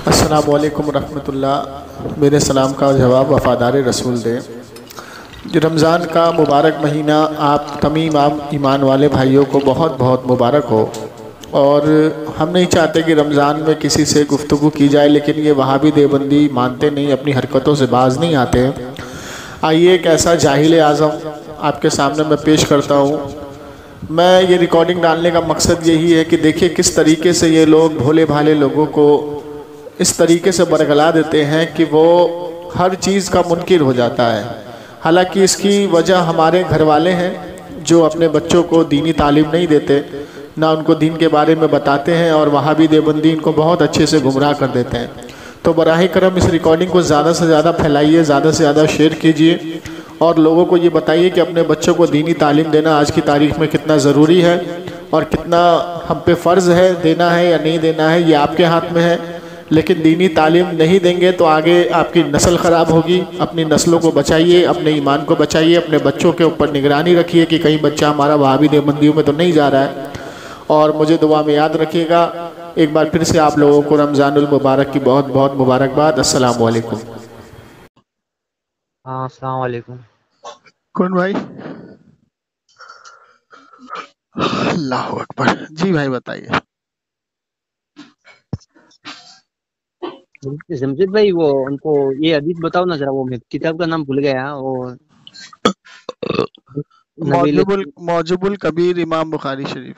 السلام علیکم ورحمۃ اللہ۔ میرے سلام کا جواب وفادار رسول دیں۔ جو رمضان کا مبارک مہینہ آپ تمام ایمان والے بھائیوں کو بہت بہت مبارک ہو، اور ہم نہیں چاہتے کہ رمضان میں کسی سے گفتگو کی جائے، لیکن یہ وہابی دیوبندی مانتے نہیں، اپنی حرکتوں سے باز نہیں آتے ہیں۔ آئیے ایک ایسا جاہل اعظم آپ کے سامنے میں پیش کرتا ہوں۔ میں یہ ریکارڈنگ ڈالنے کا مقصد یہی ہے کہ دیکھیے کس طریقے سے یہ لوگ بھولے بھالے لوگوں کو اس طریقے سے برگلا دیتے ہیں کہ وہ ہر چیز کا منکر ہو جاتا ہے۔ حالانکہ اس کی وجہ ہمارے گھر والے ہیں جو اپنے بچوں کو دینی تعلیم نہیں دیتے، نہ ان کو دین کے بارے میں بتاتے ہیں، اور وہابی دیوبندی ان کو بہت اچھے سے گمراہ کر دیتے ہیں۔ تو براہ کرم اس ریکارڈنگ کو زیادہ سے زیادہ پھیلائیے، زیادہ سے زیادہ شیئر کیجئے، اور لوگوں کو یہ بتائیے کہ اپنے بچوں کو دینی تعلیم دینا آج کی تاریخ میں کتنا ضروری ہے، اور کتنا ہم پہ فرض ہے، دینا ہے یا نہیں دینا ہے یہ آپ کے ہاتھ میں ہے۔ لیکن دینی تعلیم نہیں دیں گے تو آگے آپ کی نسل خراب ہوگی۔ اپنی نسلوں کو بچائیے، اپنے ایمان کو بچائیے، اپنے بچوں کے اوپر نگرانی رکھیے کہ کہیں بچہ ہمارا وہابی دیوبندیوں میں تو نہیں جا رہا ہے۔ اور مجھے دعا میں یاد رکھیے گا۔ ایک بار پھر سے آپ لوگوں کو رمضان المبارک کی بہت بہت مبارکباد۔ السلام علیکم۔ ہاں السلام علیکم۔ کون بھائی؟ اللہ اکبر۔ جی بھائی بتائیے۔ جمشید بھائی وہ ان کو یہ حدیث بتاؤ نا ذرا، وہ میں کتاب کا نام بھول گیا وہ نبیل موجب الکبیر امام بخاری شریف۔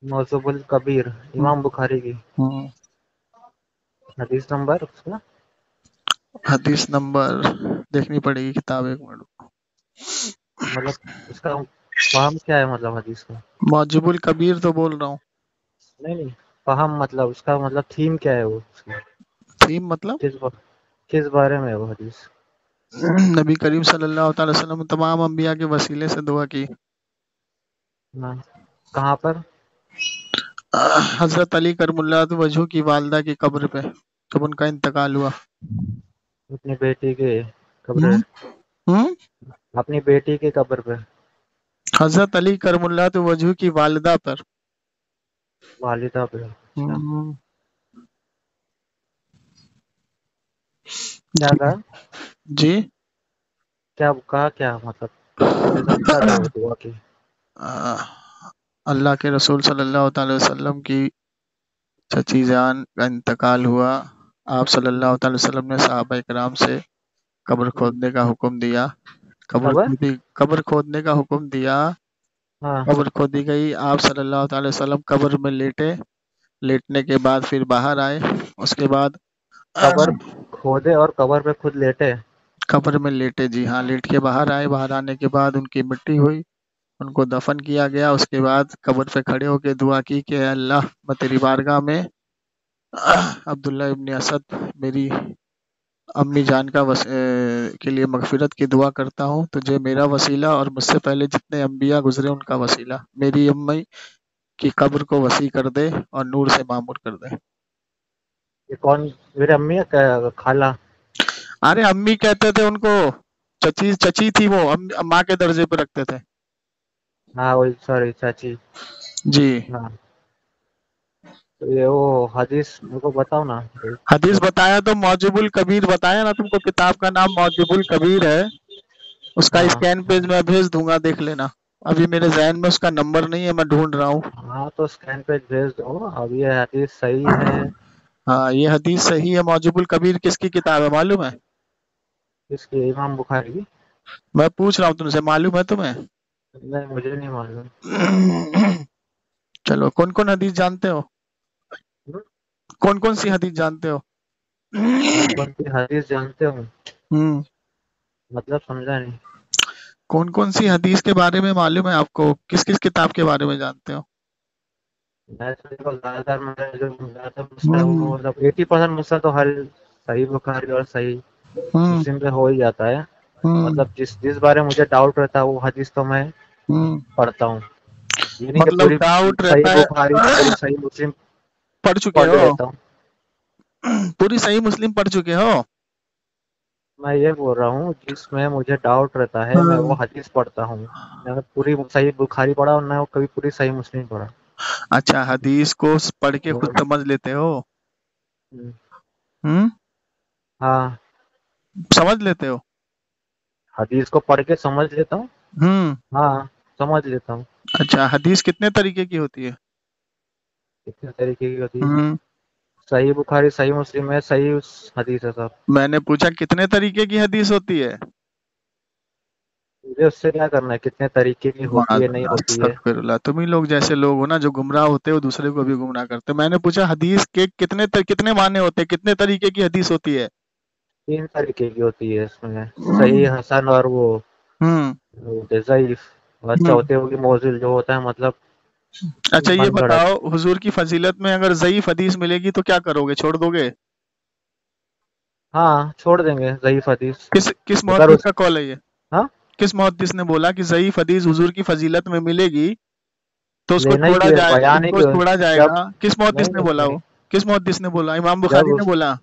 موصوف الکبیر امام بخاری کی حدیث نمبر اس کا حدیث نمبر دیکھنی پڑے گی کتاب، ایک منٹ۔ مطلب اس کا فہم کیا ہے، مطلب حدیث کا؟ موجب الکبیر تو بول رہا ہوں۔ نہیں فہم مطلب اس کا مطلب تھیم کیا ہے، وہ اس کی تھیم مطلب کس بارے میں ہے وہ حدیث؟ نبی کریم صلی اللہ تعالی وسلم تمام انبیاء کے وسیلے سے دعا کی۔ کہاں پر؟ حضرت علی کرم اللہ وجہ کی والدہ کی قبر پہ جب ان کا انتقال ہوا۔ اپنی بیٹی کے قبر، اپنی بیٹی کے قبر پہ حضرت علی کرم اللہ وجہ کی والدہ پر، والدہ پہ۔ کیا کہا؟ جی کیا کہا، کیا مطلب کیا دعا کی؟ اللہ کے رسول صلی اللہ تعالی وسلم کی چچی جان کا انتقال ہوا۔ آپ صلی اللہ تعالی وسلم نے صحابہ کرام سے قبر کھودنے کا حکم دیا۔ قبر کھودنے کا حکم دیا۔ قبر کھودی گئی، آپ صلی اللہ تعالی وسلم قبر میں لیٹے، لیٹنے کے بعد پھر باہر آئے۔ اس کے بعد قبر کھودے اور قبر پہ خود لیٹے؟ قبر میں لیٹے، جی ہاں، لیٹ کے باہر آئے۔ باہر آنے کے بعد ان کی مٹی ہوئی، ان کو دفن کیا گیا۔ اس کے بعد قبر پہ کھڑے ہو کے دعا کی کہ اے اللہ، میں تیری بارگاہ میں عبداللہ ابن اسد میری امی جان کے لیے مغفرت کی دعا کرتا ہوں، تجھے میرا وسیلہ اور مجھ سے پہلے جتنے انبیاء گزرے ان کا وسیلہ، میری امی کی قبر کو وسیع کر دے اور نور سے معمور کر دے۔ یہ کون؟ میرے امی ہے خالہ؟ ارے امی کہتے تھے ان کو، چچی تھی وہ، ماں کے درجے پہ رکھتے تھے۔ ہاں وہی، سوری، چاچی جی۔ ہاں یہ وہ حدیث میرے کو بتاؤ نا۔ حدیث بتایا تو موجب الکبیر بتایا نا تم کو، کتاب کا نام موجب الکبیر ہے۔ اس کا اسکین پیج میں بھیج دوں گا، دیکھ لینا۔ ابھی میرے ذہن میں اس کا نمبر نہیں ہے، میں ڈھونڈ رہا ہوں۔ ہاں تو اسکین پیج بھیج دو۔ اب یہ حدیث صحیح ہے؟ ہاں یہ حدیث صحیح ہے۔ موجب الکبیر کس کی کتاب ہے معلوم ہے؟ کس کی؟ امام بخاری کی؟ میں پوچھ رہا ہوں تم سے، معلوم ہے تمہیں؟ نہیں مجھے نہیں معلوم۔ چلو، کون کون حدیث جانتے ہو؟ کون کون سی حدیث جانتے ہو؟ کون سی حدیث جانتے ہو مطلب سمجھا نہیں۔ کون کون سی حدیث کے بارے میں معلوم ہے آپ کو؟ کس کس کتاب کے بارے میں جانتے ہو؟ زیادہ مسئلہ وہ مطلب 80% مسئلہ تو ہر صحیح بخاری اور صحیح مسلم پہ ہو ہی جاتا ہے۔ مطلب جس بارے مجھے ڈاؤٹ رہتا ہے وہ حدیث تو میں پڑھتا ہوں، یہ نہیں کہ مطلب پوری ڈاؤٹ صحیح رہتا ہے، بخاری پوری صحیح مسلم پڑھ چکے پڑھ ہو؟ لیتا ہوں۔ پوری صحیح مسلم پڑھ چکے ہو؟ میں یہ بول رہا ہوں جس میں مجھے ڈاؤٹ رہتا ہے میں وہ حدیث پڑھتا ہوں۔ میں پوری صحیح بخاری پڑھا اور نہ کبھی پوری صحیح مسلم پڑھا۔ اچھا، حدیث کو پڑھ کے خود سمجھ لیتے ہو؟ हाँ, समझ लेते हो? हदीस को पढ़ के समझ लेता हूँ। हाँ, समझ लेता हूँ। अच्छा, हदीस कितने तरीके की होती है? कितने तरीके की होती है? सही बुखारी, सही मुस्लिम है, सही हदीस है सब। मैंने पूछा कितने तरीके की हदीस होती है? मुझे उससे क्या करना है कितने तरीके की होती है नहीं होती है? अस्तगफिरुल्लाह, तुम ही लोग जैसे लोग हो ना जो गुमराह होते हो दूसरे को भी गुमराह करते हो। मैंने पूछा हदीस के कितने माने होते हैं, कितने तरीके की हदीस होती है? 3 तरीके की होती है इसमें, सही, हसन और वो ज़ईफ। और चौथे होगी मौज़ूल, जो होता है मतलब अच्छा ये मन गढ़ंत। बताओ, हुजूर की फजीलत में अगर ज़ईफ हदीस मिलेगी तो क्या करोगे, छोड़ दोगे? हाँ, छोड़ देंगे ज़ईफ हदीस। किस किस अगर मुहद्दिस उस का कॉल है ये? हाँ, किस मुहद्दिस ने बोला कि ज़ईफ हदीस हुजूर की फजीलत में मिलेगी तो उसको लेना ही छोड़ा क्यों है, जाए, बयान ही उसको क्यों है? छोड़ा जब जाएगा? किस मुहद्दिस नहीं, ने नहीं, बोला नहीं, वो? किस मुहद्दिस ने बोला? इमाम जब बुखारी ने उस बोला?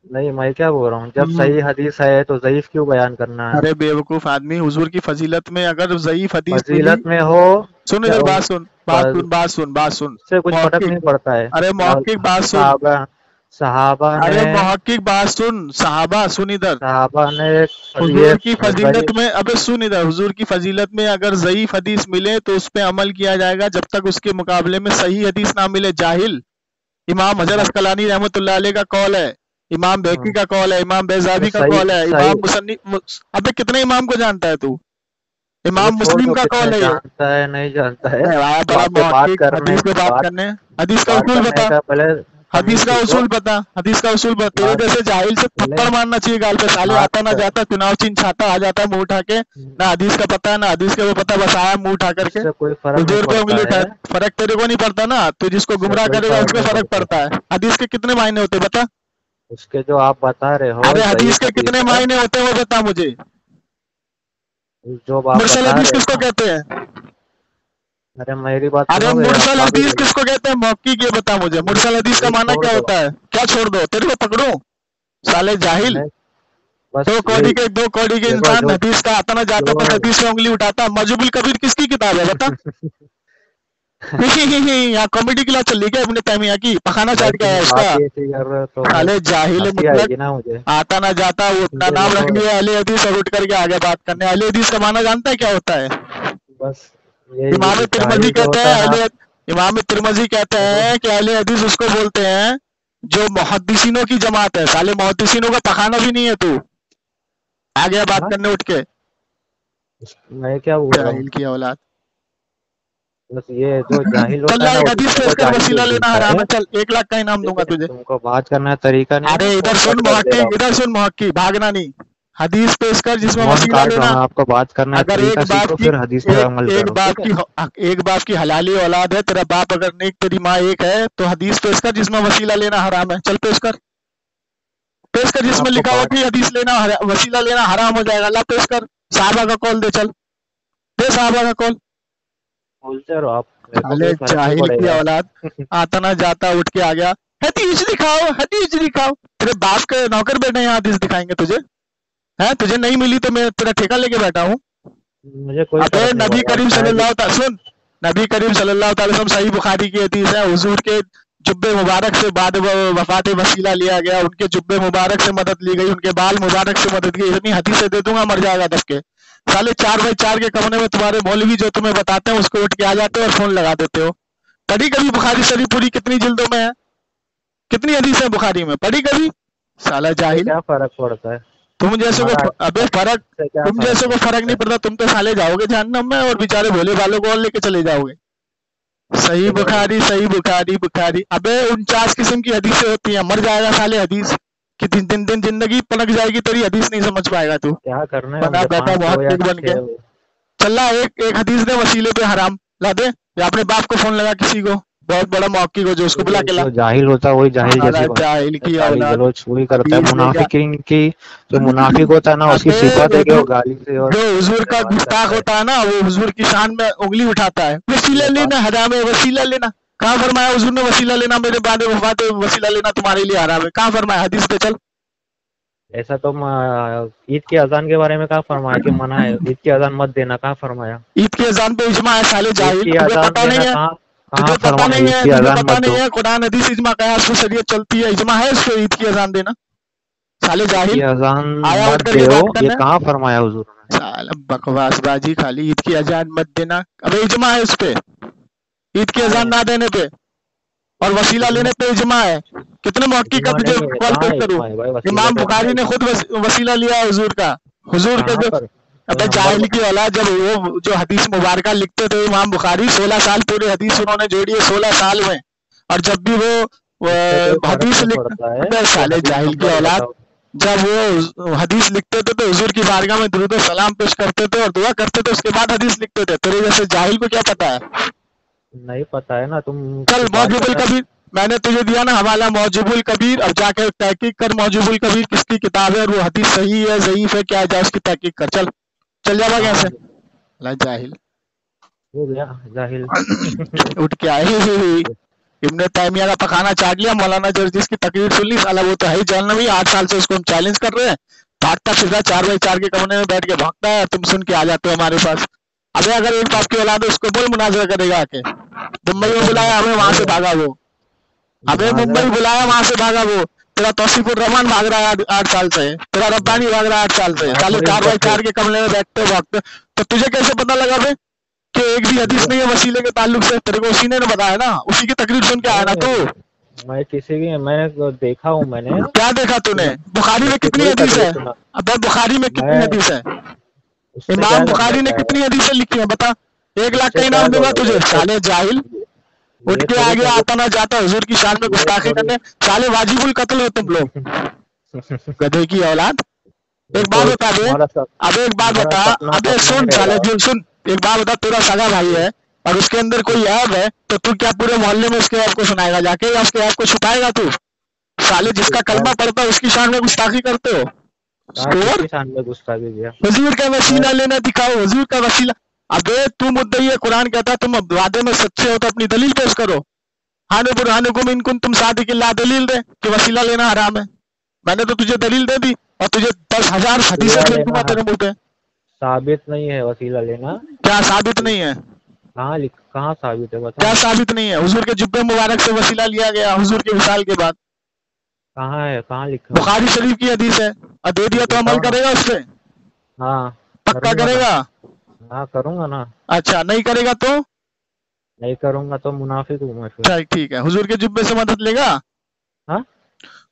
नहीं, मैं क्या बोल रहा हूँ, जब हम्म। सही हदीस है तो ज़ईफ क्यों बयान करना है? अरे बेवकूफ आदमी, हुजूर की फजीलत में अगर ज़ईफ हदीस मिली, फजीलत में हो सुन क्या इधर, बात सुन बात सुन बात सुन बात सुन। उससे कुछ फर्क मुहक्किक, नहीं पड़ता है। अरे मुहक्किक बात सुन। साहबा सहाबा ने अरे मुहक्किक बात सुन, सहाबा सुन इधर। सहाबा ने ये हुजूर की फजीलत ज़ईफ में, अबे सुन इधर, हुजूर की फजीलत में अगर ज़ईफ हदीस मिले तो उस पे अमल किया जाएगा जब तक उसके मुकाबले में सही हदीस ना मिले। जाहिल। इमाम हजर अस्कलानी रहमतुल्लाह अलैह का कौल है, इमाम बैकी का कौल है, इमाम तो बैज़ावी का सही कौल है, सही इमाम मुसन्निफ। अबे कितने इमाम को जानता है तू? वो इमाम छोड़ मुस्लिम दो, का कितने कौल है ये। जानता है नहीं जानता है। अरे वाह, बड़ा बात मुहक्किक, करने हदीस पे बात बात करने। हदीस का बात उसूल करने बता, का पहले हदीस तमीज का सीखो। उसूल बता, हदीस का उसूल बता। तेरे बात जैसे जाहिल से पहले थप्पड़ मारना चाहिए गाल पे, साले बात आता ना कर जाता चुनाव चिन्ह छाता आ जाता मुंह उठा के, ना हदीस का पता ना हदीस का वो पता, बस आया मुंह उठा करके उससे कोई फर्क नहीं हुजूर पे पड़ता उंगली है। उठा। फर्क तेरे को नहीं पड़ता ना, तो जिसको उससे गुमराह कोई करेगा फर्क उसको नहीं फर्क पड़ता। पड़ता है। हदीस के कितने मायने होते हैं बता? उसके जो आप बता रहे हो अरे हदीस ज़ईफ के हदीस कितने है, मायने होते हैं वो बता मुझे। जो आप मुरसल बता हदीस रहे किसको हो ना। कहते हैं? अरे मेरी बात अरे सुनोगे, मुरसल आप भी हदीस बोलो। किसको कहते हैं? मौकी ये बता मुझे, मुरसल हदीस का ये माना छोड़ क्या दो। होता है? क्या छोड़ दो, तेरे को पकड़ूं साले जाहिल? मैं बस ये दो कौड़ी के देखो इंसान जो हदीस का आता ना जाता बस जो हदीस में उंगली उठाता। मजबुल कबीर किसकी किताब है बता? यहाँ कॉमेडी क्लास चल रही है क्या अपने तैमिया की? पखाना भाई चाट के तुम आया उसका। बात ही ऐसी कर रहे हो तो मैं साले जाहिल हंसी मुतलक, आएगी ना मुझे। आता ना जाता वो अपना ये नाम देखो, रख लिया अहले हदीस और उठ करके आगे बात करने। अहले हदीस का माना जानता है क्या होता है? बस ये इमाम तिरमजी जाहिल जो कहते होता हैं है ना। इमाम तिरमजी कहते देखो, हैं कि अहले हदीस उसको बोलते हैं जो मुहद्दिसीनों की जमात है। साले मुहद्दिसीनों का पखाना भी नहीं है तू, आ गया बात हाँ, करने उठ के। मैं क्या बोल रहा हूँ, जाहिल की औलाद। बस ये जो जाहिल चल होता है ला ना एक वो हदीस दूसरे पेश को कर, जाहिल वसीला लेना बोलता हराम है। है। चल 1 लाख का इनाम ठीक दूंगा है, तुझे। तुमको बात करने का तरीका नहीं अरे है, इधर फोन सुन कट कर दे रहा मुहक्की, हूँ। इधर सुन मुहक्की, भागना नहीं। हदीस पेश कर जिसमें फोन वसीला काट रहा लेना। हूँ, आपको बात करने का अगर तरीका सीखो फिर हदीस पे अमल करो, ठीक है? एक बाप की हलाली औलाद है, तेरा बाप अगर नेक तेरी माँ एक है, तो हदीस पेश कर जिसमें वसीला लेना हराम है। चल पेश कर, पेश कर जिसमें आपको लिखा हुआ बात कि हदीस लेना वसीला लेना हराम हो जाएगा। ला पेश कर, साहबा का कौल दे, चल दे साहबा का कौल। बोलते रहो आप, मेरे को साले कोई फर्क नहीं जाहिल की पड़ेगा। औलाद, आता ना जाता उठ के आ गया, हदीस दिखाओ हदीस दिखाओ। तेरे बाप के नौकर बेटे यहाँ हदीस दिखाएंगे तुझे? है तुझे नहीं मिली तो मैं तेरा ठेका लेके बैठा हूँ। मुझे कोई अबे फर्क नहीं नबी पड़ता, करीम शायद सल्लल्लाहु अलैहि वसल्लम, नबी करीम सल्लल्लाहु अलैहि वसल्लम, सही बुखारी की हदीस है, हुजूर के जुब्बे मुबारक से बाद वफात वसीला लिया गया, उनके जुब्बे मुबारक से मदद ली गई, उनके बाल मुबारक से मदद की। इतनी हदीसें दे दूंगा मर जाएगा दब के। साले 4x4 के कमरे में तुम्हारे मौलवी जो तुम्हें बताते हैं उसको उठ के आ जाते हो और फोन लगा देते हो। पढ़ी कभी बुखारी शरीफ पूरी कितनी जिल्दों में है? कितनी हदीस है बुखारी में, पढ़ी कभी? साला से जाहिल। क्या फर्क पड़ता है तुम जैसे हमारा? को अबे फर्क, से क्या तुम फर्क जैसे को फर्क पड़ता नहीं है? पड़ता, तुम तो साले जाओगे जहन्नम में और बेचारे भोले वालों को और लेके चले जाओगे। सही चलो, बुखारी सही बुखारी बुखारी, अबे 49 किस्म की हदीसें होती हैं, मर जाएगा साले हदीस कि दिन दिन दिन जिंदगी पलट जाएगी तेरी, हदीस नहीं समझ पाएगा तू, क्या करना है बना मुझे, बैठा 500 या मुहक्किक बन के। 6? चल एक हदीस दे वसीले पे हराम, ला दे, या अपने बाप को फोन लगा किसी को, बहुत बड़ा मुहक्किक हो जो, उसको बुला के ला। जो जाहिल होता है वही जाहिल जैसी साला बात जाहिल की गाली औलाद, गलौज वही करता है। हदीस लेगा। मुनाफिकीन की, जो मुनाफिक होता है ना उसकी अबे सिफत है कि वो जो गाली से और हुजूर से का बात गुस्ताख करता है। होता है ना, वो हुजूर की शान में उंगली उठाता है, वसीला ये बात लेना हराम है, वसीला लेना। कहाँ फरमाया हुजूर ने वसीला लेना मेरे बाद वफात वसीला लेना तुम्हारे लिए हराम है? कहाँ फरमाया हदीस पे चल। ऐसा तो ईद की अजान के बारे में कहाँ फरमाया कि मना है ईद की अजान मत देना? कहाँ फरमाया? ईद की अजान पे इजमा है साले ईद जाहिल, की तुम्हें अजान पता देना नहीं है? कहाँ तुझे पता नहीं है, तुझे पता नहीं है कुरान हदीस इजमा कयास पे शरीयत चलती है, इजमा है इस पे ईद की अजान देना? साले जाहिल, आया उठ कर बात करना। ये कहाँ फरमाया हुजूर ने? साला बकवास बाजी खाली, ईद की अजान मत देना, अबे इजमा है इस पे, ईद की अजान ना देने पे और वसीला लेने पे इजमा है। कितने मौके का तुझे कॉल पेश करूं? इमाम बुखारी ने खुद वसीला लिया है हुजूर का, हुजूर के जो, अबे जाहिल की औलाद, जब वो जो हदीस मुबारका लिखते थे इमाम बुखारी, 16 साल पूरे हदीस उन्होंने जोड़ी है 16 साल में, और जब भी वो हदीस लिखते, साले जाहिल की औलाद, जब वो हदीस लिखते थे तो हुजूर की बारगाह में दुरूद सलाम पेश करते थे और दुआ करते थे, उसके बाद हदीस लिखते थे। तेरे जैसे जाहिल को क्या पता है? नहीं पता है ना तुम। कल मौजूबुल कबीर मैंने तुझे दिया ना हवाला, मौजूबुल कबीर, अब जाके तहकीक कर मौजूबुल कबीर किसकी किताब है और वो हदीस सही है ज़ईफ है क्या है, जा उसकी तहकीक कर। चल जा भाग यहाँ से, ला जाहिल हो गया जाहिल। उठ के आए, इब्ने तैमिया का पखाना चाट लिया, मौलाना जर्जिस की तकरीर सुन ली, साला वो तो है ही जहन्नमी, 8 साल से उसको हम चैलेंज कर रहे हैं, भागता फिरता 4x4 के कमरे में बैठ के भागता है, तुम सुन के आ जाते हो हमारे पास। अबे अगर एक बाप की औलाद है उसको बोल मुनाजरा करेगा आके, मुंबई में बुलाया हमें, वहां से भागा वो, अबे मुंबई बुलाया वहां से भागा वो, तेरा तौसीफुर रहमान भाग रहा है 8 साल से, तेरा रब्बानी भाग रहा है 8 साल से, साले 4x4 के कमरे में बैठते भागते, तो तुझे कैसे पता लगा बे कि एक भी हदीस नहीं है वसीले के ताल्लुक से? तेरे को उसी ने बताया ना, उसी की तकरीर सुन के आया ना तू। मैं किसी की, मैंने देखा हूँ, मैंने क्या देखा तूने? बुखारी में कितनी हदीस है? अबे बुखारी में कितनी हदीस है? इमाम बुखारी ने कितनी हदीसें लिखी है बता? 1 लाख का इनाम दूंगा तुझे, साले जाहिल। उठ के आगे आता ना जाता हुजूर की शान में गुस्ताखी करने, साले वाजिबुल कत्ल हो तुम लोग, गधे की औलाद। एक बात बता दे, अबे एक बात बता, अबे सुन साले जी सुन, एक बात बता, तेरा सगा भाई है और उसके अंदर कोई ऐब है तो तू क्या पूरे मोहल्ले में उसके ऐब को सुनाएगा जाके, या उसके ऐब को छुपाएगा तू? साले जिसका कलमा पड़ता है उसकी शान में गुस्ताखी करते हो। हुजूर का वसीला लेना दिखाओ, हुजूर का वसीला। अबे तू मुद्दई है, कुरान कहता है तुम वादे में सच्चे हो तो अपनी दलील पेश करो, हाने बुरहानुकुम इन कुन तुम सादिकिल्ला, दलील दे कि वसीला लेना हराम है। मैंने तो तुझे दलील दे दी और तुझे 10,000 हदीसें फेंक दूंगा तेरे मुंह पे। साबित नहीं है वसीला लेना। क्या साबित नहीं है? कहाँ साबित है बता? क्या साबित नहीं है? हुजूर के जुब्बे मुबारक से वसीला लिया गया हुजूर के विसाल के बाद। कहाँ है, कहाँ लिखा? बुखारी शरीफ की हदीस है, और दे दिया तो अमल करेगा उस पे? हाँ पक्का करेगा? हाँ करूंगा ना। अच्छा नहीं करेगा तो? नहीं करूंगा तो मुनाफिक हूँ मैं फिर। चल ठीक है, हुजूर के जुब्बे से मदद लेगा? हाँ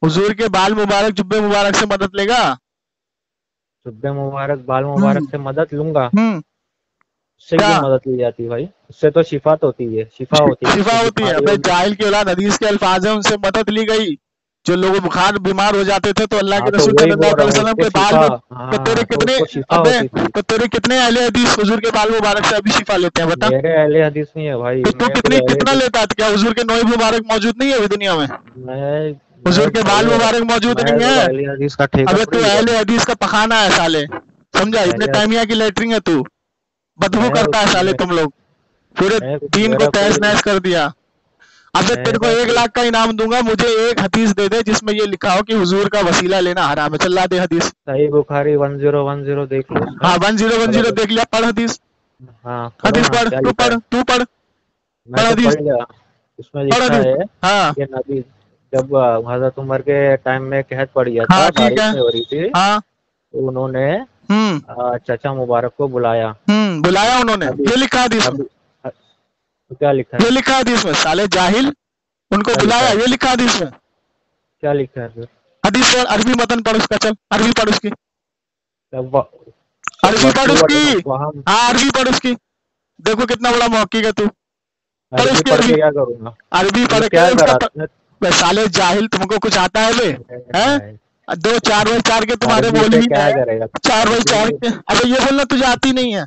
हुजूर के बाल मुबारक जुब्बे मुबारक से मदद लेगा? जुब्बे मुबारक बाल मुबारक से मदद लूंगा। उससे क्या मदद ली जाती है भाई? उससे तो शिफा होती है, शिफा होती है, शिफा होती है। अबे जाहिल की औलाद, हदीस के अल्फाज है, उनसे मदद ली गई। जो लोग बुखार बीमार हो जाते थे तो अल्लाह के रसूल सल्लल्लाहु अलैहि वसल्लम के बाल में, तो तेरे कितने, अबे तो तेरे कितने अहले हदीस हुजूर के बाल मुबारक से अभी शिफा लेते हैं बता? मेरे अहले हदीस नहीं है भाई। तो तू कितना लेता है? क्या हुजूर के नोई मुबारक मौजूद नहीं है अभी दुनिया में? हुजूर के बाल मुबारक मौजूद नहीं है? अबे तू अहले हदीस का पखाना है साले, समझा? इब्ने तैमिया की लेटरिंग है तू, बदबू करता है साले तुम लोग, पूरे दीन को तहस नहस कर दिया। अबे तेरे को 1 लाख का इनाम दूंगा, मुझे एक हदीस दे दे जिसमें ये लिखा हो कि हुजूर का वसीला लेना हराम है। चला दे हदीस। सही बुखारी 1010 देख लो। हाँ 1010 देख लिया, पढ़ हदीस। हाँ हदीस पढ़, तू पढ़ हदीस। उसमें लिखा है हाँ कि नबी जब हजरत उमर के टाइम में कहत पड़ गया था, ठीक है, हो रही थी, तो उन्होंने चचा मुबारक को बुलाया उन्होंने। ये लिखा हदीस में? क्या लिखा है? ये लिखा हदीस में, साले जाहिल, उनको बुलाया, ये लिखा हदीस में? क्या लिखा है? हदीस पर अरबी मतन पढ़ उसका, चल अरबी पढ़ उसकी, अरबी पढ़ उसकी, हाँ अरबी पढ़ उसकी। देखो कितना बड़ा मौकी है तू, पढ़ उसकी अरबी। क्या करूंगा? अरबी पढ़ के साले जाहिल, तुमको कुछ आता है बे? हैं 2-4 के तुम्हारे मौलवी क्या करेगा? 4x4 के, अबे ये बोलना तुझे आती नहीं है?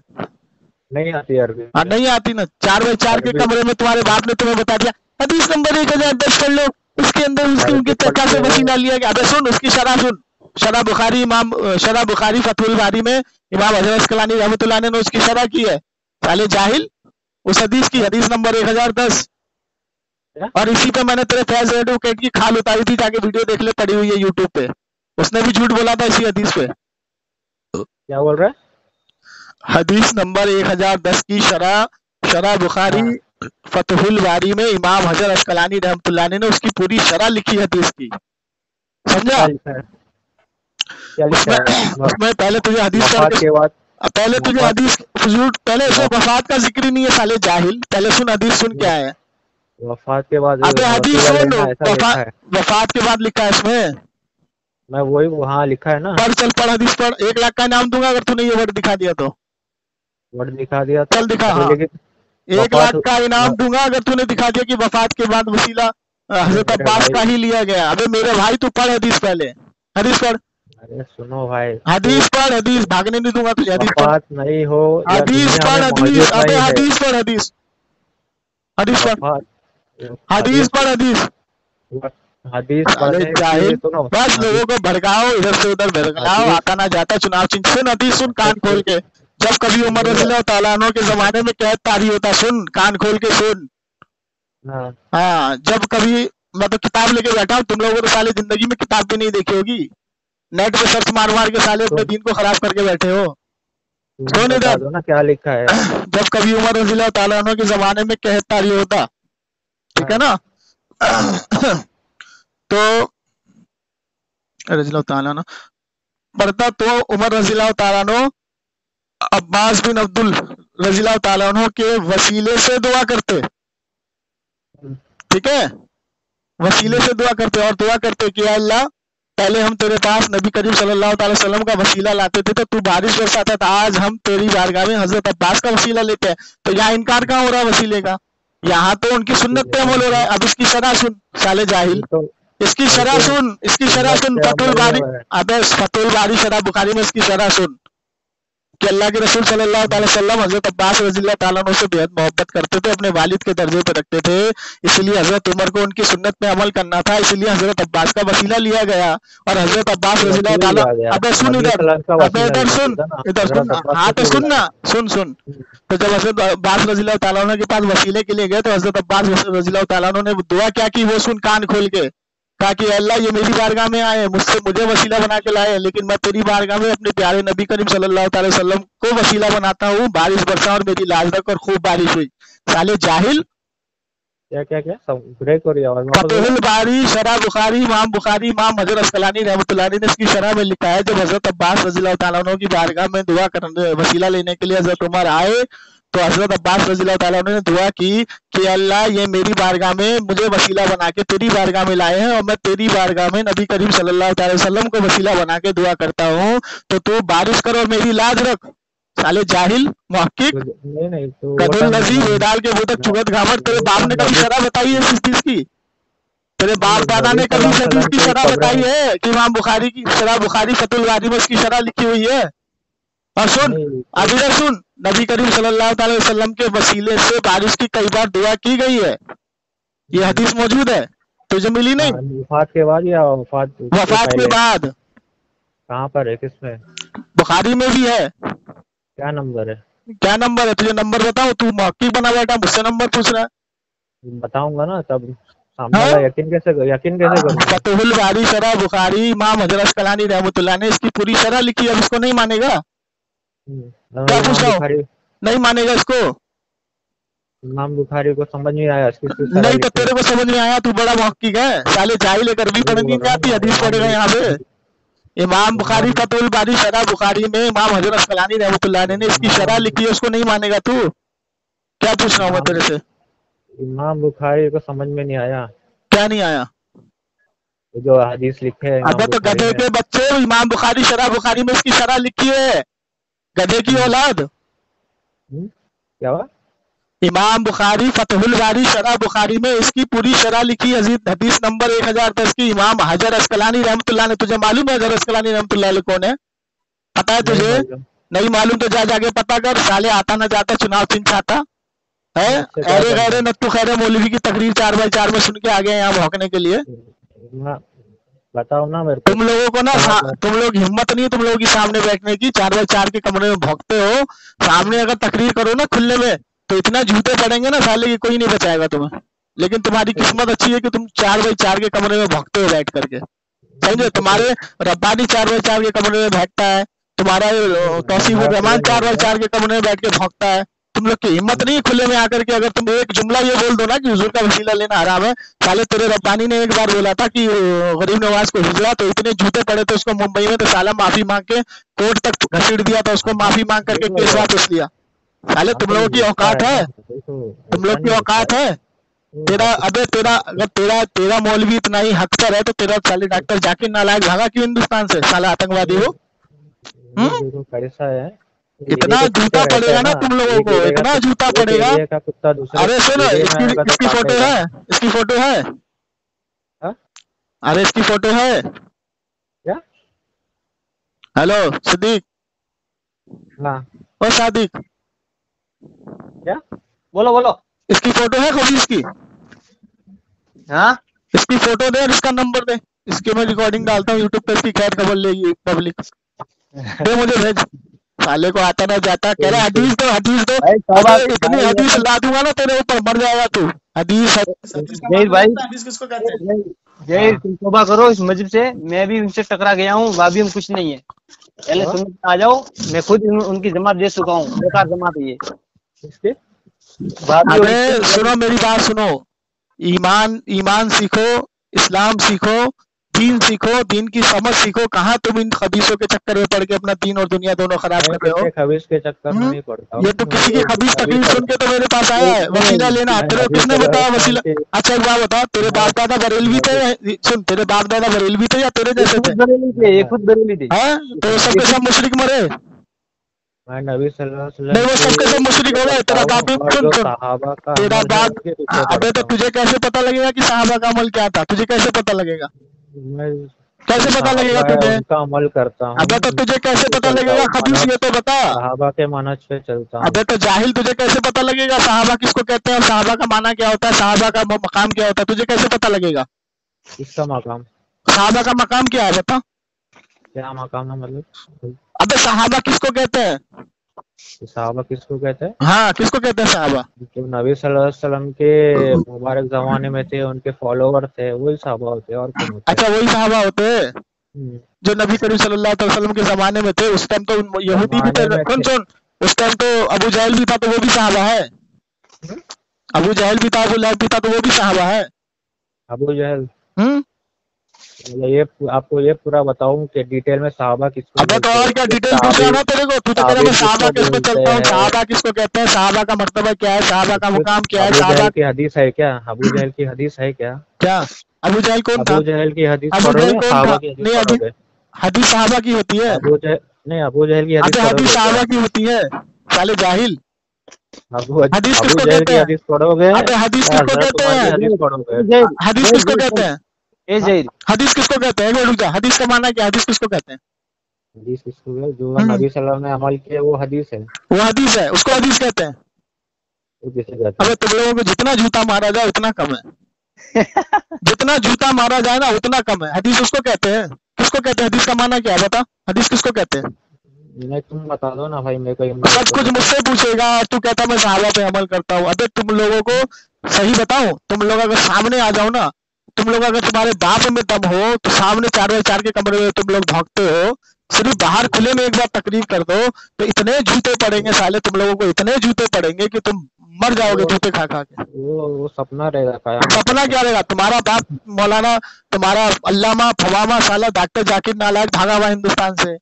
नहीं आती अरबी। हाँ नहीं आती ना। 4x4 के कमरे में तुम्हारे बाप ने तुम्हें बता दिया हदीस नंबर 1010 पढ़ लो, उसके अंदर उनके चचा से वसीला लिया गया। अबे सुन उसकी शरह सुन, शरह बुखारी, इमाम शरह बुखारी फतहुल बारी में इमाम हजरत अस्कलानी रहमतुल्लाह ने उसकी शरह की है। साले जाहिल, उस हदीस की, हदीस नंबर 1010। और इसी पे मैंने तेरे फैज एडवोकेट की खाल उतारी थी, जाके वीडियो देख ले, पड़ी हुई है यूट्यूब पे। उसने भी झूठ बोला था इसी हदीस पे। क्या बोल रहा है? हदीस नंबर 1010 की शरह बुखारी फतहुल बारी में इमाम हजर अस्कलानी रहमतुल्लाह ने उसकी पूरी शरह लिखी हदीस की, समझा? क्या लिखा है? क्या लिखा है? उसमें पहले तुझे हदीस वफात के बाद, पहले तुझे हदीस पहले इसमें वफात का जिक्र ही नहीं है साले जाहिल। पहले सुन हदीस सुन क्या है। वफात के बाद अबे हदीस सुन, ऐसा लिखा है। वफात के बाद लिखा है इसमें। मैं वही वहाँ लिखा है ना। पढ़, चल पढ़ हदीस पढ़। 1 लाख का इनाम दूंगा अगर तूने ये वर्ड दिखा दिया तो। वर्ड दिखा दिया तो चल दिखा। हाँ, 1 लाख का इनाम दूंगा अगर तूने दिखा दिया कि वफात के बाद वसीला हजरत अब्बास का ही लिया गया। अबे मेरे भाई तू पढ़ हदीस, पहले हदीस पढ़। अरे सुनो भाई, हदीस पढ़, हदीस, भागने नहीं दूंगा तुझे। हदीस पढ़, वफात नहीं हो, हदीस पढ़, हदीस। अबे हदीस पढ़, हदीस, हदीस पढ़, हदीस पढ़, हदीस, हदीस पढ़ने की सुनो। बस लोगों को भड़काओ, इधर से उधर भड़काओ, आता ना जाता चुनाव चिन्ह। सुन हदीस सुन कान खोल के। जब कभी उमर रज़ियल्लाहु तआला अन्हु के जमाने में कैद तारी होता, सुन कान खोल के सुन। हाँ, जब कभी मैं तो किताब लेके बैठा हूँ, तुम लोगों को साले जिंदगी में किताब भी नहीं देखी होगी, नेट पे सर्च मार मार के साले अपने दिन को खराब करके बैठे हो। सुन इधर ना क्या लिखा है। जब कभी उमर रज़ियल्लाहु तआला अन्हु के जमाने में कैद तारी होता, ठीक है ना, तो रज़ियल्लाहु तआला अन्हु पढ़ता तो उमर रज़ियल्लाहु तआला अन्हु अब्बास बिन अब्दुल रज़ियल्लाहु तआला अन्हु के वसीले से दुआ करते, ठीक है, वसीले से दुआ करते। और दुआ करते कि अल्लाह पहले हम तेरे पास नबी करीम सल्लल्लाहु अलैहि वसल्लम का वसीला लाते थे तो तू बारिश बरसाता था, आज हम तेरी बारगाह में हजरत अब्बास का वसीला लेते हैं। तो यहाँ इनकार कहाँ हो रहा है वसीले का, यहाँ तो उनकी सुन्नत पे अमल हो रहा है। अब इसकी शरह सुन साले जाहिल, इसकी शरह सुन, इसकी शरह सुन। फतहुल बारी, अबे फतहुल बारी शरह बुखारी में इसकी शरह सुन कि अल्लाह के रसूल सल्लल्लाहु अलैहि वसल्लम हजरत अब्बास रज़ियल्लाहु ताला अन्हु से बेहद मोहब्बत करते थे, अपने वालिद के दर्जे पे रखते थे, इसलिए हजरत उमर को उनकी सुन्नत में अमल करना था, इसलिए हजरत अब्बास का वसीला लिया गया। और हजरत अब्बास रज़ियल्लाहु ताला, अबे सुन इधर, अबे इधर सुन, इधर सुन, हाँ तो सुन ना, सुन सुन। तो जब हजरत अब्बास रज़ियल्लाहु ताला अन्हु के पास वसीले के लिए गए तो हजरत अब्बास रज़ियल्लाहु ताला अन्हु ने दुआ क्या की वो सुन कान खोल के। कहा कि अल्लाह ये मेरी बारगाह में आए, मुझे वसीला बना के लाए, लेकिन मैं तेरी बारगाह में अपने प्यारे नबी करीम सल्लल्लाहु अलैहि वसल्लम को वसीला बनाता हूँ, बारिश बरसा और मेरी लाज रख और खूब बारिश हुई। साले जाहिल, क्या क्या क्या सब ब्रेक हो रही है। फतहुल बारी शरह बुखारी, इमाम हजर अस्कलानी रहमतुल्लाह ने इसकी शरह में लिखा है, जब हजरत अब्बास रज़ियल्लाहु ताला अन्हु की बारगाह में दुआ करने वसीला लेने के लिए हजरत उमर आए तो हजरत अब्बास रज़ियल्लाहु ताला अन्हु ने दुआ की कि अल्लाह ये मेरी बारगाह में मुझे वसीला बना के तेरी बारगाह में लाए हैं और मैं तेरी बारगाह में नबी करीम सल्लल्लाहु अलैहि वसल्लम को वसीला बना के दुआ करता हूँ, तो तू बारिश कर और मेरी लाज रख। साले जाहिल मुहक्किक कदुल नजी वेदाल के मुंह तक चुगत घामट, तेरे बाप ने कभी शरह बताई है इस चीज की? तेरे बाप दादा ने कभी इस हदीस की शरह बताई है कि इमाम बुखारी की शरह बुखारी फतहुल बारी में उसकी शरह लिखी हुई है? और सुन अब इधर सुन, नबी करीम सल्लल्लाहु अलैहि वसल्लम के वसीले से बारिश की कई बार दुआ की गई है, ये हदीस मौजूद है, तुझे मिली नहीं? वफात के बाद या वफात के बाद? कहाँ पर है, किसमें? बुखारी में भी है। क्या नंबर है? क्या नंबर है तुझे नंबर बताओ, तू मौकी बना बैठा मुझसे नंबर पूछ रहा है। बताऊंगा ना तब सामने वाला यकीन कैसे करूं? फतहुल बारी शरह बुखारी इमाम हजर अस्कलानी रहमतुल्लाह ने इसकी पूरी शरह लिखी है, अब इसको नहीं मानेगा? क्या पूछ रहा हूँ, नहीं मानेगा इसको? इमाम बुखारी को समझ नहीं आया इसकी नहीं तो तेरे को समझ में आया, तू बड़ा मौकिक है साले जाहिल, लेकर भी पढ़नी नहीं आती, हदीस पढ़ेगा यहाँ पे। इमाम बुखारी फतहुल बारी शरह बुखारी में इमाम हजर अस्कलानी रहमतुल्लाह ने इसकी शरह लिखी है, उसको नहीं मानेगा तू? क्या पूछ रहा हूँ मैं तेरे से? इमाम बुखारी को समझ में नहीं आया। क्या नहीं आया? जो हदीस लिखे हैं। अबे तो गधे के बच्चे, इमाम बुखारी शरह बुखारी में इसकी शरह लिखी है, गधे की औलाद। क्या हुआ? इमाम बुखारी फतहुल बारी शरह बुखारी में इसकी पूरी शरह लिखी, हदीस नंबर 1010 की, इमाम हजर अस्कलानी रहमतुल्लाह ने। तुझे मालूम है हजर अस्कलानी रहमतुल्लाह कौन है? पता है तुझे? नहीं मालूम तो जा जाके पता कर, साले आता ना जाता चुनाव चिन्ह छाता है। अरे गैरे नत्तू खैरे मौलवी की तकरीर 4x4 में सुन के आ गए यहाँ भौंकने के लिए। बताओ ना मेरे को। तुम लोगों को ना तुम लोग हिम्मत नहीं है तुम लोगों की सामने बैठने की, 4x4 के कमरे में भौंकते हो, सामने अगर तकरीर करो ना खुले में तो इतना जूते पड़ेंगे ना साले कि कोई नहीं बचाएगा तुम्हें। लेकिन तुम्हारी किस्मत अच्छी है कि तुम 4x4 के कमरे में भौंकते हो बैठ करके, समझे? तुम्हारे रब्बानी 4x4 के कमरे में बैठता है, तुम्हारा तौसीफ रहमान 4x4 के कमरे में बैठ के भौंकता है, तुम लोग की हिम्मत नहीं है खुले में आकर के अगर तुम एक जुमला ये बोल दो ना कि हुजूर का वसीला लेना हराम है, साले तेरे रब्बानी ने एक बार बोला था कि गरीब नवाज को हिजरा, तो इतने जूते पड़े थे उसको मुंबई में, तो साला माफी मांग के कोर्ट तक घसीट दिया था उसको, माफी मांग करके केस वापस लिया। साले तुम लोगों की औकात है, तुम लोग की औकात है। तेरा अबे तेरा अगर तेरा मौलवी इतना ही हक पर है तो तेरा साले डॉक्टर जाकिर नालायक भागा क्यों हिंदुस्तान से, साला आतंकवादी हो। कैसा है, इतना जूता पड़ेगा ना तुम लोगों को, इतना जूता पड़ेगा। अरे सुनो, इसकी फोटो है, इसकी फोटो है, अरे इसकी फोटो है क्या? हेलो सिद्दीक, हाँ ओ सादिक, क्या बोलो बोलो, इसकी फोटो है खबीज की? हाँ इसकी फोटो दे और इसका नंबर दे, इसके मैं रिकॉर्डिंग डालता हूँ यूट्यूब पे, इसकी खैर खबर लेगी पब्लिक। दे मुझे भेज, साले को आता ना जाता, कह रहा हदीस दो हदीस दो, इतनी हदीस ला दूंगा ना तेरे ऊपर, मर जाएगा तू। हदीस जय भाई, हदीस किसको कहते हैं? जय तुम तौबा करो इस मस्जिद से, मैं भी उनसे टकरा गया हूँ, वाबी में कुछ नहीं है, पहले सुन आ जाओ, मैं खुद उनकी जमात दे चुका हूँ, बेकार जमात है ये। अबे सुनो मेरी बात सुनो, ईमान सीखो, इस्लाम सीखो, दीन सीखो, दीन की समझ सीखो। कहाँ तुम इन खबीसों के चक्कर में पड़ के अपना दीन और दुनिया दोनों खराब कर रहे हो। खबीस के चक्कर में नहीं पड़ता, ये तो किसी की खबीस तकलीफ सुन के तो मेरे पास आया है, वसीला लेना। तेरे किसने बताया वसीला? अच्छा एक बात बता, तेरे बाप दादा बरेलवी थे? सुन, तेरे बाप दादा बरेलवी थे या तेरे जैसे थे? खुद बरेली थे। तो सबके सब मुशरिक मरे? नबी सल्लल्लाहु अलैहि वसल्लम नहीं, वो सबके सब मुशरिक हो गए। तेरा बाप सुन, तेरा बाप, अबे तो तुझे कैसे पता लगेगा कि सहाबा का अमल क्या था? तुझे कैसे पता लगेगा? कैसे पता लगेगा तुझे? उनका अमल करता हूँ। अबे तो तुझे कैसे पता लगेगा खबीस, ये तो बता। सहाबा के मानज पे चलता हूँ। अबे तो जाहिल, तुझे कैसे पता लगेगा सहाबा किसको कहते हैं और सहाबा का माना क्या होता है, सहाबा का मकाम क्या होता है? तुझे कैसे पता लगेगा? किसका मकाम? सहाबा का मकाम क्या है बता? क्या मकाम है मतलब? अबे सहाबा किसको कहते हैं? सहाबा किसको कहते हैं? हाँ, किसको कहते हैं सहाबा? जो नबी सल्लल्लाहु अलैहि वसल्लम के मुबारक जमाने में थे, उनके फॉलोवर थे, वही सहाबा होते हैं, और कौन होते हैं? अच्छा, वही सहाबा होते हैं जो नबी करीम सल्लल्लाहु अलैहि वसल्लम के जमाने में थे। उस टाइम तो यहूदी भी थे। सुन, उस टाइम तो अबू जहल भी था, तो वो भी सहाबा है। अबू जहल भी था, अबू लहब भी था, तो वो भी सहाबा है। अबू जहल, ये आपको ये पूरा बताऊं कि डिटेल में सहाबा किसको? अबे तो और क्या डिटेल पूछा ना तेरे को? तू तो कह रहा मैं सहाबा किसको चलता हूँ, सहाबा किसको कहते हैं, सहाबा का मर्तबा क्या है, सहाबा का मुकाम क्या है? सहाबा की हदीस है क्या? अबू जहल की हदीस है क्या? क्या अबू जहल कौन था? अबू जहल की हदीस अबू जहल कौन था? नहीं, हदीस सहाबा की होती है। अबू जहल की हदीस सहाबा की होती है, साले जाहिल। हदीस किसको कहते हैं? हदीस पढ़ोगे? हदीस किसको कहते हैं? हदीस किसको कहते हैं? हदीस किसको कहते हैं? रुक जा, हदीस का माना क्या? हदीस किसको कहते हैं? हदीस किसको है? जो नबी सल्लल्लाहु अलैहि वसल्लम ने अमल किया वो हदीस है, वो हदीस है, उसको हदीस कहते हैं। अबे तुम लोगों को जितना जूता मारा जाए उतना कम है। जितना जूता मारा जाए ना उतना कम है। हदीस उसको कहते हैं। किसको कहते हैं? हदीस का माना क्या है बता? हदीस किसको कहते हैं? नहीं, तुम बता दो ना भाई, मेरे को सब कुछ मुझसे पूछेगा, तू कहता मैं सहाबा पे अमल करता हूँ। अबे तुम लोगों को सही बताऊं, तुम लोग अगर सामने आ जाओ ना, तुम लोग अगर तुम्हारे बाप में दम हो तो सामने 4x4 के कमरे में तुम लोग भौंकते हो, सिर्फ बाहर खुले में एक बार तकरीर कर दो तो इतने जूते पड़ेंगे साले, तुम लोगों को इतने जूते पड़ेंगे कि तुम मर जाओगे जूते खा खा के। वो सपना रहेगा। सपना क्या रहेगा? तुम्हारा बाप मौलाना, तुम्हारा अल्लामा फवामा साला डॉक्टर जाकिर नालायक भागा हुआ हिंदुस्तान से।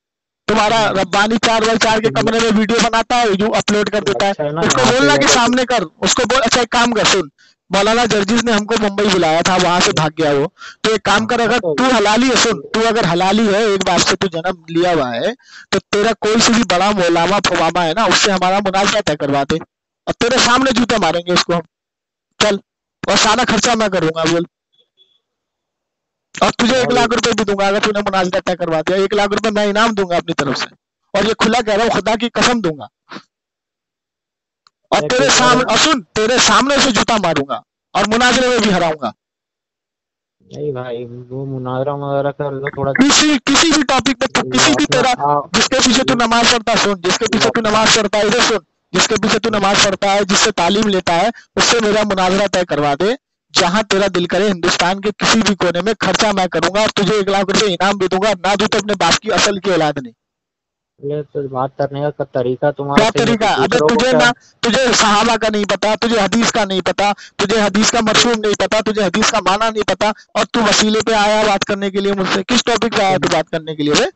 तुम्हारा रब्बानी 4x4 के कमरे में वीडियो बनाता है, जो अपलोड कर देता है। उसको बोलना कि सामने कर, उसको बोल। अच्छा एक काम कर, सुन, मौलाना जर्जिस ने हमको मुंबई बुलाया था, वहां से भाग गया वो। तो एक काम कर, अगर तू हलाली है, सुन, तू अगर हलाली है, एक बाप से तू जन्म लिया हुआ है, तो तेरा कोई से भी बड़ा मौलामा फवामा है ना, उससे हमारा मुनाजरा तय करवा दे और तेरे सामने जूते मारेंगे उसको हम। चल, और सारा खर्चा मैं करूंगा, बोल। और तुझे 1 लाख रुपए भी दूंगा अगर तूने मुनाजरा तय करवा दिया। 1 लाख रुपए मैं इनाम दूंगा अपनी तरफ से, और ये खुला कह रहा हूँ, खुदा की कसम दूंगा। और तेरे सामने, और सुन, तेरे सामने से जूता मारूंगा और मुनाजरे में भी हराऊंगा। नहीं भाई, वो मुनाजरा वगैरह कर लो थोड़ा, किसी भी टॉपिक पे, तू किसी भी, तेरा जिसके पीछे तू नमाज पढ़ता, सुन, जिसके पीछे तू नमाज पढ़ता है, इधर सुन, जिसके पीछे तू नमाज पढ़ता है, जिससे तालीम लेता है, उससे मेरा मुनाजरा तय करवा दे। जहां तेरा दिल करे, हिंदुस्तान के किसी भी कोने में, खर्चा मैं करूंगा और तुझे 1 लाख रुपए इनाम भी दूंगा। ना दूं तो अपने बाप की असल की औलाद नहीं। ये तो बात करने का तरीका तुम्हारा क्या सही है, तरीका? अबे दूसरों को तुझे क्या। ना, तुझे सहाबा का नहीं पता, तुझे हदीस का नहीं पता, तुझे हदीस का मरफूम नहीं पता, तुझे हदीस का माना नहीं पता, और तू वसीले पे आया बात करने के लिए मुझसे। किस टॉपिक पे आया तू बात करने के लिए बे?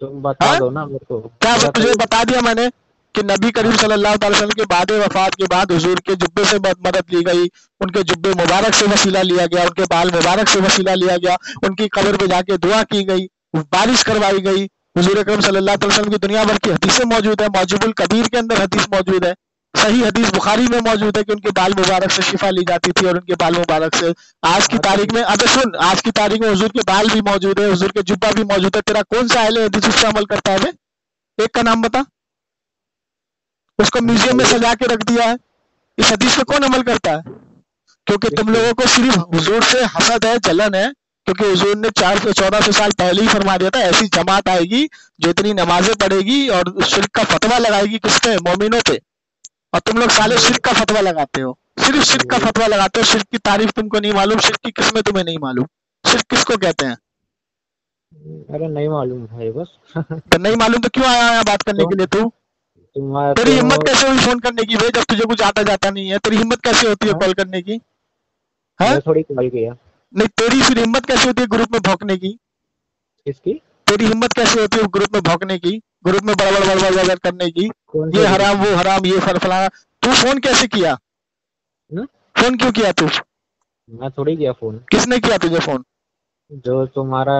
तुम बता हाँ? दो ना मेरे को। क्या मेरा तुझे तो बता दिया मैंने कि नबी करीम सल्लल्लाहु अलैहि वसल्लम के बाद वफात के बाद हुजूर के जुब्बे से मदद ली गई, उनके जुब्बे मुबारक से वसीला लिया गया, उनके बाल मुबारक से वसीला लिया गया, उनकी कब्र पे जाके दुआ की गई, बारिश करवाई गई। हुजूर अकरम सल्लल्लाहु अलैहि वसल्लम की दुनिया भर की हदीसें मौजूद है, मौजूबुल कबीर के अंदर हदीस मौजूद है, सही हदीस बुखारी में मौजूद है कि उनके बाल मुबारक से शिफा ली जाती थी, और उनके बाल मुबारक से आज की तारीख में, अबे सुन, आज की तारीख में हुजूर के बाल भी मौजूद है, हुजूर के जुब्बा भी मौजूद है। तेरा कौन सा अहले हदीस उस पर अमल करता है बे? एक का नाम बता। उसको म्यूजियम में सजा के रख दिया है। इस हदीस पे कौन अमल करता है? क्योंकि तुम लोगों को सिर्फ हुजूर से हसद है, जलन है, क्योंकि हुजूर ने 1400 साल पहले ही फरमा दिया था ऐसी जमात आएगी जो इतनी नमाजें पढ़ेगी और शिर्क का फतवा लगाएगी। किस पे? मोमिनों पे। और तुम लोग साले शिर्क का फतवा लगाते हो, सिर्फ शिर्क का फतवा लगाते हो। शिर्क की तारीफ तुमको नहीं मालूम, शिर्क की किस्में तुम्हें नहीं मालूम। शिर्क किसको कहते हैं? अरे नहीं मालूम भाई बस। तो नहीं मालूम तो क्यों आया यहाँ बात करने के लिए तू? तुम्हारा तेरी तो हिम्मत कैसे हुई फोन करने की भाई, जब तुझे कुछ आता जाता नहीं है? तेरी हिम्मत कैसे होती है कॉल करने की? हाँ? मैं थोड़ी कॉल किया। नहीं, तेरी फिर हिम्मत कैसे होती है ग्रुप में भौंकने की? किसकी? तेरी हिम्मत कैसे होती है ग्रुप में भौंकने की, ग्रुप में बड़बड़ बड़बड़ बड़बड़ करने की, कौन ये सा हराम वो हराम ये फलाना? तू फोन कैसे किया? हम्म? फोन क्यों किया तू? मैं थोड़ी किया फोन। किसने किया तुझे फोन? जो तुम्हारा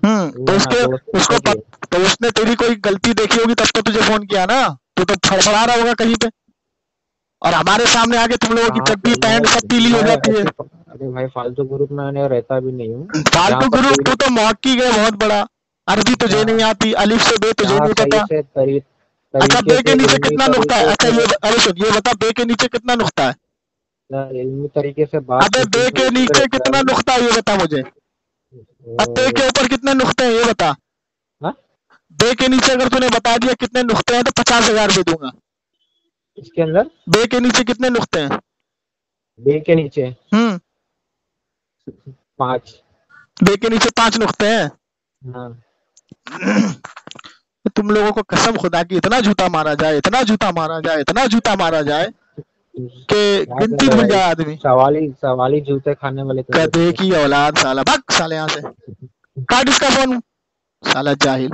तो वो ना उसके दोस्त उसको उसने किया। तो उसने तेरी कोई गलती देखी होगी तब तो तुझे फोन किया ना। तू तो फड़फड़ा रहा होगा कहीं पे, और हमारे सामने आके तुम लोगों की हाँ चड्डी तो पैंट सब पीली हो मैं जाती है। अरे भाई फालतू ग्रुप में मैं रहता भी नहीं हूँ। जहाँ फालतू पर ग्रुप, कोई तू तो मौकी गए बहुत बड़ा। अरबी तुझे नहीं आती, अलिफ से बे तुझे जहाँ नहीं सही पता। से अच्छा, तरीके बे से के नीचे इल्मी कितना नुक्ता है? तरीके अच्छा से अरे सुन, ये बता, बे के नीचे कितना नुक्ता है? इल्मी तरीके से बात अबे करते बे हैं के तो नीचे रहता कितना है। नुक्ता है ये बता मुझे। अब बे के ऊपर कितने नुक्ते हैं ये बता। हाँ? बे के नीचे अगर तूने बता दिया कितने नुक्ते हैं तो 50,000 भी दूंगा। इसके अंदर बे के नीचे कितने नुक्ते हैं? बे के नीचे 5। बे के नीचे 5 नुक्ते हैं। हाँ तुम लोगों को कसम खुदा की इतना जूता मारा जाए, इतना जूता मारा जाए, इतना जूता मारा जाए कि क्या कर गिनती रहे हो भूल भाई? जाए आदमी। सवाली जूते खाने वाले तुम लोग गधे तो। की औलाद, साला भाग साले यहाँ से, काट इसका फोन, साला जाहिल।